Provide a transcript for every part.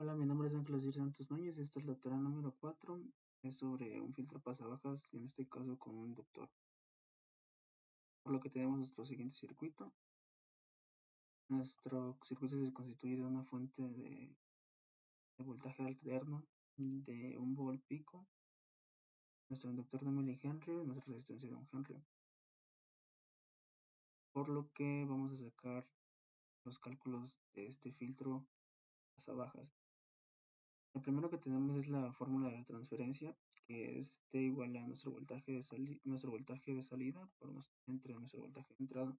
Hola, mi nombre es Ángel Osiris Santos Núñez y esta es la tarea número 4. Es sobre un filtro pasabajas, en este caso con un inductor. Por lo que tenemos nuestro siguiente circuito. Nuestro circuito se constituye de una fuente de voltaje alterno de 1 volt pico, nuestro inductor de milihenry y nuestra resistencia de 1 henry. Por lo que vamos a sacar los cálculos de este filtro pasabajas. Lo primero que tenemos es la fórmula de transferencia, que es T igual a nuestro voltaje de salida entre nuestro voltaje de entrada.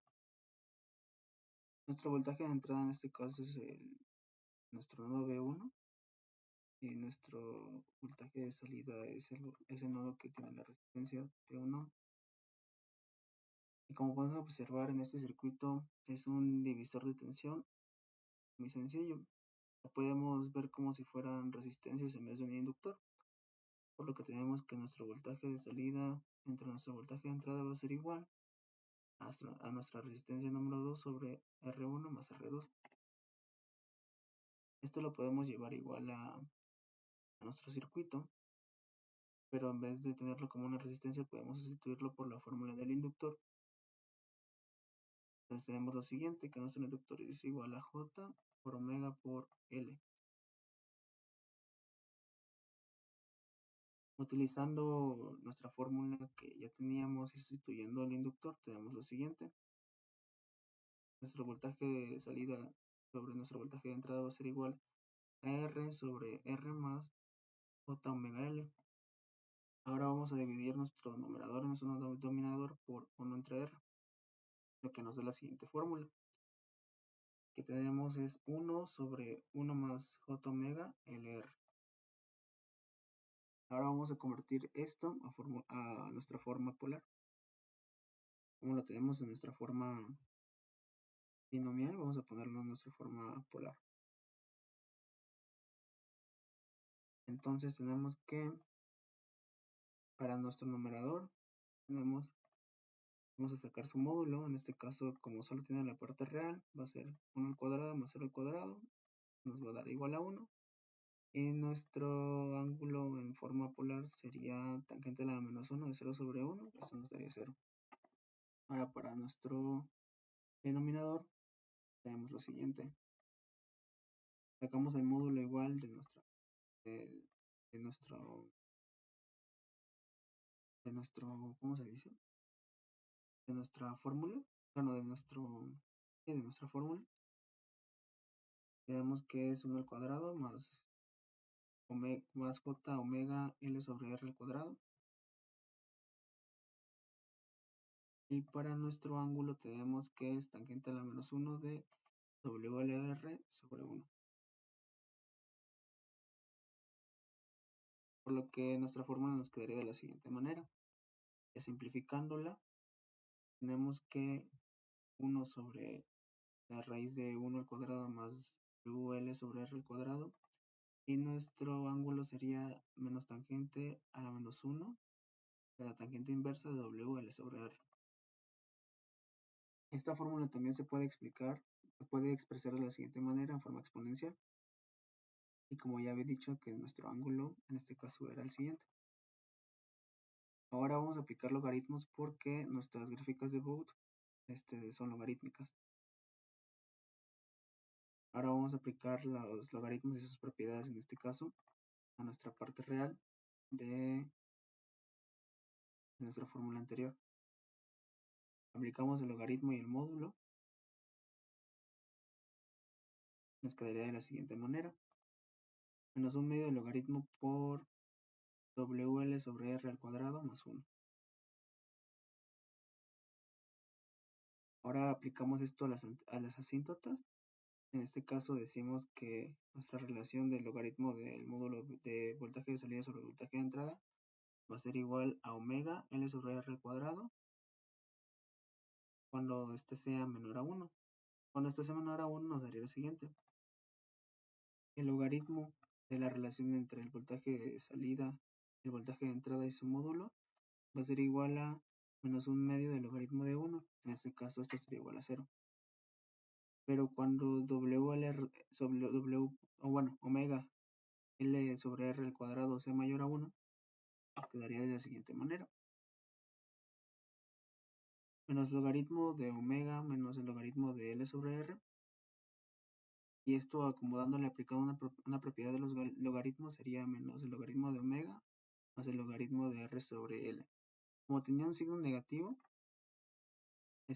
Nuestro voltaje de entrada en este caso es nuestro nodo B1 y nuestro voltaje de salida es el nodo que tiene la resistencia B1. Y como podemos observar en este circuito es un divisor de tensión muy sencillo. Lo podemos ver como si fueran resistencias en vez de un inductor. Por lo que tenemos que nuestro voltaje de salida entre nuestro voltaje de entrada va a ser igual a nuestra resistencia número 2 sobre R1 más R2. Esto lo podemos llevar igual a nuestro circuito, pero en vez de tenerlo como una resistencia podemos sustituirlo por la fórmula del inductor. Entonces tenemos lo siguiente, que nuestro inductor es igual a J por omega por L. Utilizando nuestra fórmula que ya teníamos y sustituyendo el inductor, tenemos lo siguiente. Nuestro voltaje de salida sobre nuestro voltaje de entrada va a ser igual a R sobre R más J omega L. Ahora vamos a dividir nuestro numerador en nuestro denominador por 1 entre R, lo que nos da la siguiente fórmula, que tenemos es 1 sobre 1 más J omega LR. Ahora vamos a convertir esto a nuestra forma polar. Como lo tenemos en nuestra forma binomial, vamos a ponerlo en nuestra forma polar. Entonces tenemos que, para nuestro numerador, vamos a sacar su módulo. En este caso, como solo tiene la parte real, va a ser 1 al cuadrado más 0 al cuadrado, nos va a dar igual a 1. Y nuestro ángulo en forma polar sería tangente a la menos 1 de 0 sobre 1, esto nos daría 0. Ahora para nuestro denominador tenemos lo siguiente. Sacamos el módulo igual de nuestro, ¿cómo se dice? De nuestra fórmula, bueno, de nuestra fórmula. Tenemos que es 1 al cuadrado más j omega L sobre R al cuadrado. Y para nuestro ángulo tenemos que es tangente a la menos 1 de WLR sobre 1. Por lo que nuestra fórmula nos quedaría de la siguiente manera. Ya simplificándola, tenemos que 1 sobre la raíz de 1 al cuadrado más WL sobre R al cuadrado. Y nuestro ángulo sería menos tangente a la menos 1 de la tangente inversa de WL sobre R. Esta fórmula también se puede expresar de la siguiente manera en forma exponencial. Y como ya había dicho que nuestro ángulo en este caso era el siguiente. Ahora vamos a aplicar logaritmos porque nuestras gráficas de Bode son logarítmicas. Ahora vamos a aplicar los logaritmos y sus propiedades en este caso a nuestra parte real de nuestra fórmula anterior. Aplicamos el logaritmo y el módulo. Nos quedaría de la siguiente manera. Menos 1 medio del logaritmo por WL sobre R al cuadrado más 1. Ahora aplicamos esto a las asíntotas. En este caso decimos que nuestra relación del logaritmo del módulo de voltaje de salida sobre voltaje de entrada va a ser igual a omega L sobre R al cuadrado cuando este sea menor a 1. Cuando este sea menor a 1 nos daría lo siguiente. El logaritmo de la relación entre el voltaje de salida, el voltaje de entrada y su módulo va a ser igual a menos 1 medio del logaritmo de 1. En este caso esto sería igual a 0. pero cuando omega L sobre R al cuadrado sea mayor a 1, nos quedaría de la siguiente manera. Menos logaritmo de omega menos el logaritmo de L sobre R. Y esto acomodándole, aplicando una propiedad de los logaritmos, sería menos el logaritmo de omega más el logaritmo de R sobre L. Como tenía un signo negativo,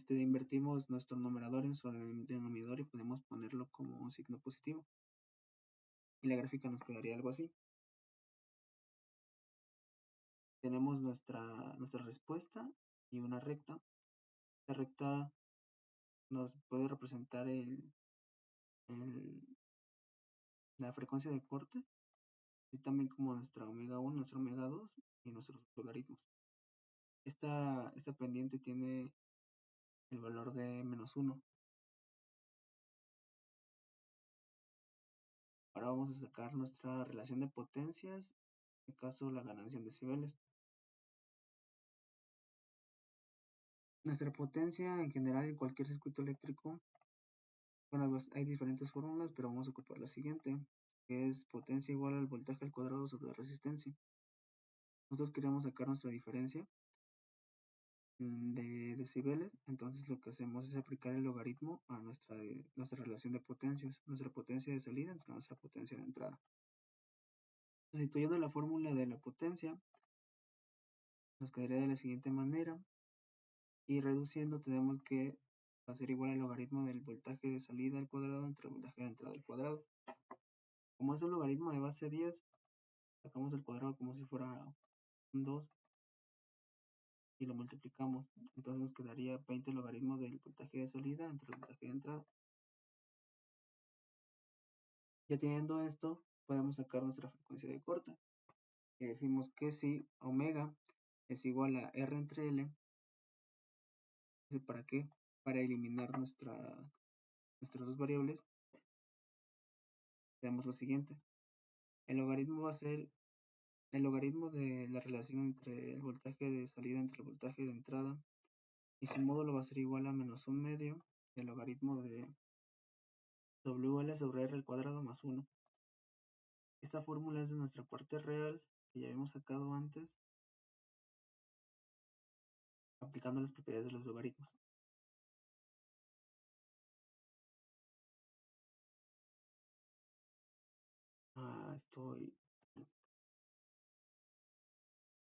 invertimos nuestro numerador en su denominador y podemos ponerlo como un signo positivo. Y la gráfica nos quedaría algo así. Tenemos nuestra respuesta y una recta. La recta nos puede representar la frecuencia de corte, y también como nuestra omega 1, nuestra omega 2 y nuestros logaritmos. Esta pendiente tiene el valor de -1. Ahora vamos a sacar nuestra relación de potencias, en este caso la ganancia en decibeles. Nuestra potencia en general en cualquier circuito eléctrico, bueno, pues hay diferentes fórmulas, pero vamos a ocupar la siguiente, que es potencia igual al voltaje al cuadrado sobre la resistencia. Nosotros queremos sacar nuestra diferencia de decibeles, entonces lo que hacemos es aplicar el logaritmo a nuestra relación de potencias, nuestra potencia de salida entre nuestra potencia de entrada. Sustituyendo la fórmula de la potencia, nos quedaría de la siguiente manera, y reduciendo tenemos que hacer igual al logaritmo del voltaje de salida al cuadrado entre el voltaje de entrada al cuadrado. Como es un logaritmo de base 10, sacamos el cuadrado como si fuera un 2 y lo multiplicamos. Entonces nos quedaría 20 logaritmo del voltaje de salida entre el voltaje de entrada. Ya teniendo esto, podemos sacar nuestra frecuencia de corte. Y decimos que si omega es igual a R entre L, ¿para qué? Para eliminar nuestras dos variables, tenemos lo siguiente. El logaritmo va a ser el logaritmo de la relación entre el voltaje de salida entre el voltaje de entrada, y su módulo va a ser igual a -1/2 del logaritmo de WL sobre R al cuadrado más 1. Esta fórmula es de nuestra parte real que ya habíamos sacado antes, aplicando las propiedades de los logaritmos.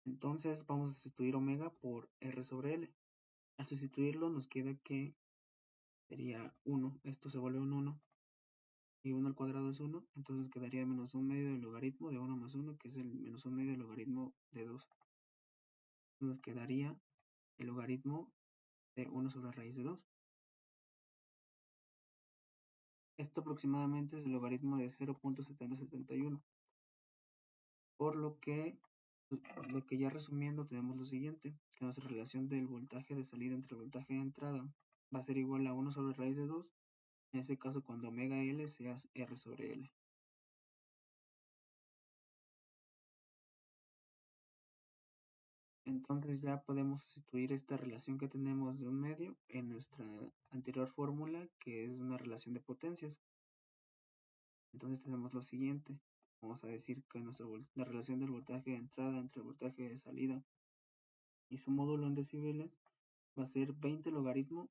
Entonces vamos a sustituir omega por R sobre L. Al sustituirlo nos queda que sería 1. Esto se vuelve un 1. Y 1 al cuadrado es 1. Entonces quedaría -1/2 del logaritmo de 1 más 1, que es el -1/2 del logaritmo de 2. Nos quedaría el logaritmo de 1 sobre raíz de 2. Esto aproximadamente es el logaritmo de 0.7071. Por lo que ya resumiendo tenemos lo siguiente, que nuestra relación del voltaje de salida entre el voltaje de entrada va a ser igual a 1 sobre raíz de 2, en este caso cuando omega L sea R sobre L. Entonces ya podemos sustituir esta relación que tenemos de un medio en nuestra anterior fórmula, que es una relación de potencias. Entonces tenemos lo siguiente. Vamos a decir que la relación del voltaje de entrada entre el voltaje de salida y su módulo en decibeles va a ser 20 logaritmo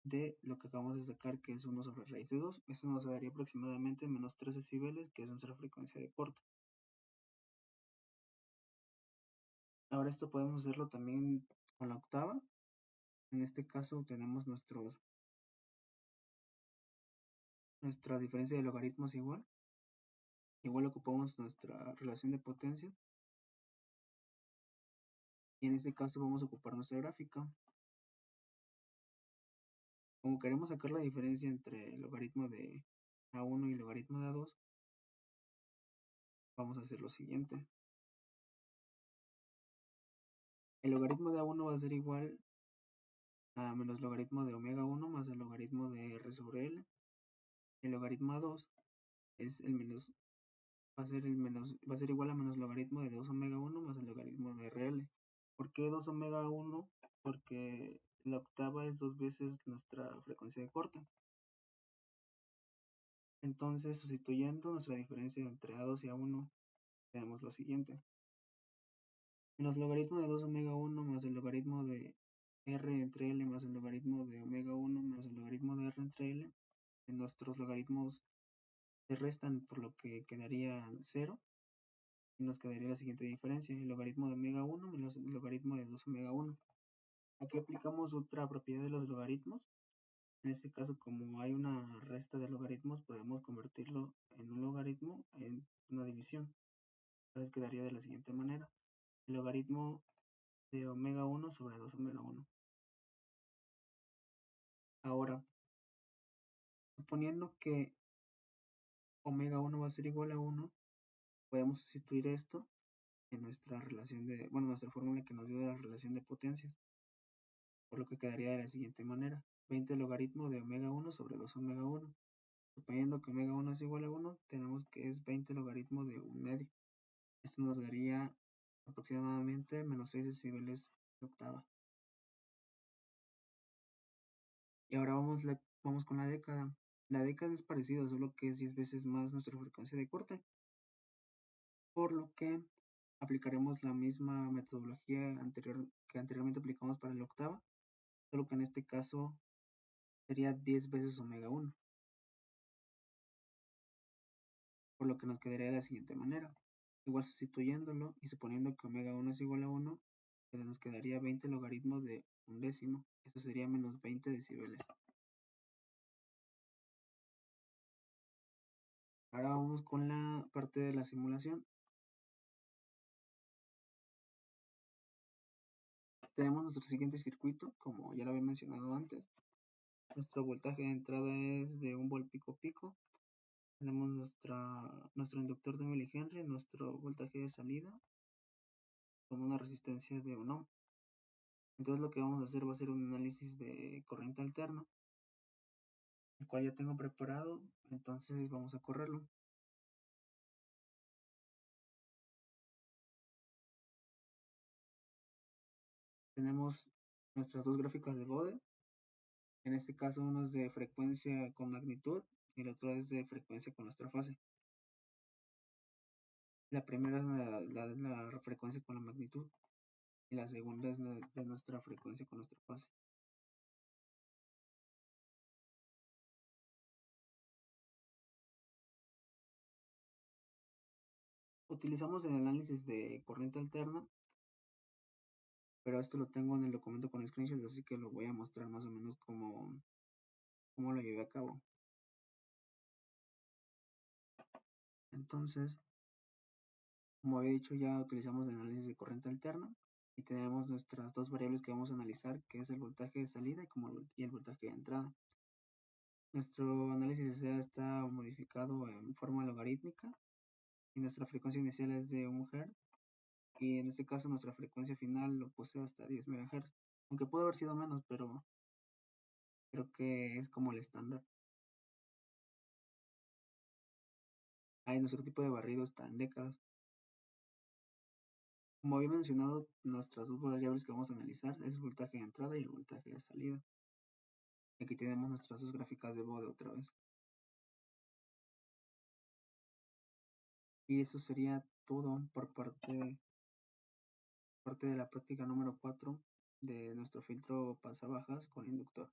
de lo que acabamos de sacar, que es 1 sobre raíz de 2. Eso nos daría aproximadamente -3 decibeles, que es nuestra frecuencia de corte. Ahora esto podemos hacerlo también con la octava. En este caso tenemos nuestra diferencia de logaritmos igual. Igual ocupamos nuestra relación de potencias. Y en este caso vamos a ocupar nuestra gráfica. Como queremos sacar la diferencia entre el logaritmo de A1 y el logaritmo de A2, vamos a hacer lo siguiente. El logaritmo de A1 va a ser igual a menos logaritmo de omega 1 más el logaritmo de R sobre L. El logaritmo A2 es va a ser igual a menos logaritmo de 2 omega 1 más el logaritmo de RL. ¿Por qué 2 omega 1? Porque la octava es 2 veces nuestra frecuencia de corte. Entonces, sustituyendo nuestra diferencia entre A2 y A1, tenemos lo siguiente. Los logaritmos de 2 omega 1 más el logaritmo de r entre L más el logaritmo de omega 1 más el logaritmo de r entre L, en nuestros logaritmos se restan, por lo que quedaría 0 y nos quedaría la siguiente diferencia, el logaritmo de omega 1 menos el logaritmo de 2 omega 1. Aquí aplicamos otra propiedad de los logaritmos. En este caso, como hay una resta de logaritmos, podemos convertirlo en un logaritmo en una división. Entonces quedaría de la siguiente manera. El logaritmo de omega 1 sobre 2 omega 1. Ahora, suponiendo que omega 1 va a ser igual a 1, podemos sustituir esto en nuestra relación de, bueno, nuestra fórmula que nos dio de la relación de potencias, por lo que quedaría de la siguiente manera. 20 logaritmo de omega 1 sobre 2 omega 1. Suponiendo que omega 1 es igual a 1, tenemos que es 20 logaritmo de un medio. Esto nos daría aproximadamente menos 6 decibeles de octava. Y ahora vamos con la década. La década es parecida, solo que es 10 veces más nuestra frecuencia de corte, por lo que aplicaremos la misma metodología que anteriormente aplicamos para la octava, solo que en este caso sería 10 veces omega 1, por lo que nos quedaría de la siguiente manera. Igual sustituyéndolo y suponiendo que omega 1 es igual a 1, pues nos quedaría 20 logaritmo de un décimo. Esto sería menos 20 decibeles. Ahora vamos con la parte de la simulación. Tenemos nuestro siguiente circuito, como ya lo había mencionado antes. Nuestro voltaje de entrada es de 1 volt pico pico. Tenemos nuestro inductor de milihenry, nuestro voltaje de salida con una resistencia de 1 ohm. Entonces lo que vamos a hacer va a ser un análisis de corriente alterna, el cual ya tengo preparado, entonces vamos a correrlo. Tenemos nuestras dos gráficas de Bode. En este caso uno es de frecuencia con magnitud y el otro es de frecuencia con nuestra fase. La primera es la frecuencia con la magnitud y la segunda es de nuestra frecuencia con nuestra fase. Utilizamos el análisis de corriente alterna, pero esto lo tengo en el documento con screenshots, así que lo voy a mostrar más o menos cómo lo llevé a cabo. Entonces, como había dicho, ya utilizamos el análisis de corriente alterna y tenemos nuestras dos variables que vamos a analizar, que es el voltaje de salida y el voltaje de entrada. Nuestro análisis está modificado en forma logarítmica y nuestra frecuencia inicial es de 1 Hz y en este caso nuestra frecuencia final lo puse hasta 10 MHz, aunque pudo haber sido menos, pero creo que es como el estándar. Ahí nuestro tipo de barrido está en décadas. Como había mencionado, nuestras dos variables que vamos a analizar es el voltaje de entrada y el voltaje de salida. Aquí tenemos nuestras dos gráficas de Bode otra vez. Y eso sería todo por parte de la práctica número 4 de nuestro filtro pasabajas con inductor.